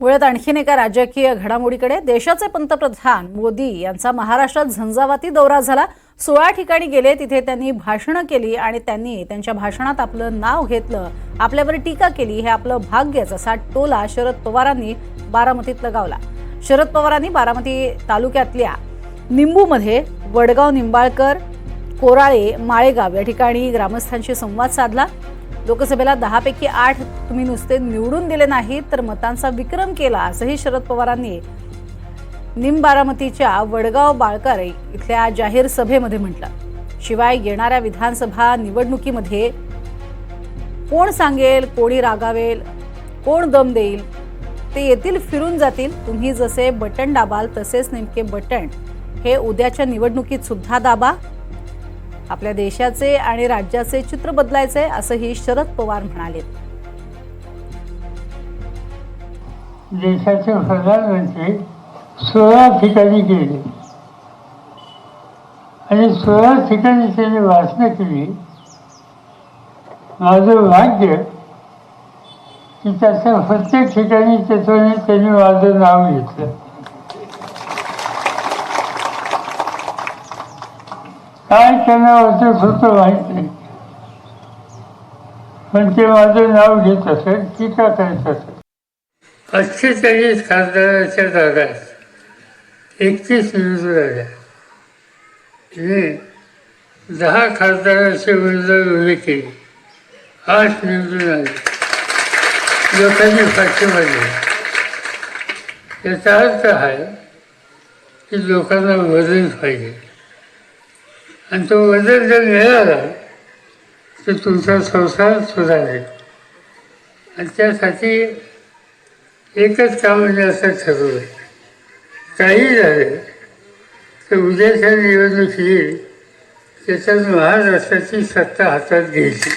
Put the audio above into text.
वळत आणखीन एका राजकीय घडामोडीकडे। देशाचे पंतप्रधान मोदी यांचा महाराष्ट्रात झंझावाती दौरा झाला। 16 ठिकाणी गेले, तिथे त्यांनी भाषणं केली आणि त्यांनी त्यांच्या भाषणात आपलं नाव घेतलं, आपल्यावर टीका केली। हे आपलं भाग्यच असा टोला शरद पवारांनी बारामतीत लगावला। शरद पवारांनी बारामती तालुक्यातल्या निंबूमध्ये वडगाव, निंबाळकर, कोराळे, माळेगाव या ठिकाणी ग्रामस्थांशी संवाद साधला। लोकसभेला 10 पैकी 8 तुम्ही नुसते निवडून दिले नाहीत तर मतांचा विक्रम केला, असंही शरद पवारांनी बारामतीच्या वडगाव बाळकर इथल्या जाहीर सभेमध्ये म्हटलं। शिवाय येणाऱ्या विधानसभा निवडणुकीमध्ये कोण सांगेल, कोणी रागावेल, कोण दम देईल, ते येतील, फिरून जातील। तुम्ही जसे बटन दाबाल तसेच नेमके बटन हे उद्याच्या निवडणुकीत सुद्धा दाबा। आपल्या देशाचे आणि राज्याचे चित्र बदलायचे, असंही शरद पवार म्हणाले। देशाचे प्रधानमंत्री 16 ठिकाणी गेले आणि 16 ठिकाणी त्यांनी भाषणं केली। माझं भाग्य की त्याच्या प्रत्येक ठिकाणी त्यांनी माझं नाव घेतलं। काय त्यांना वाटत होतं माहीत नाही, पण ते माझं नाव घेत असत, टीका करत असत। 48 खासदाराच्या जागात 31 निवडून आल्या। 10 खासदाराच्या विरोधात उभी केली, 8 निवडून आले। लोकांनी पाठिंबा याचा अर्थ आहे की लोकांना बदल पाहिजे आणि तो बदल जर मिळाला तर तुमचा संसार सुधारेल। आणि त्यासाठी एकच काम म्हणजे असं ठरवलं, काही झालं तर उद्याच्या निवडणूक येईल त्याच्यात महाराष्ट्राची सत्ता हातात घ्यायची।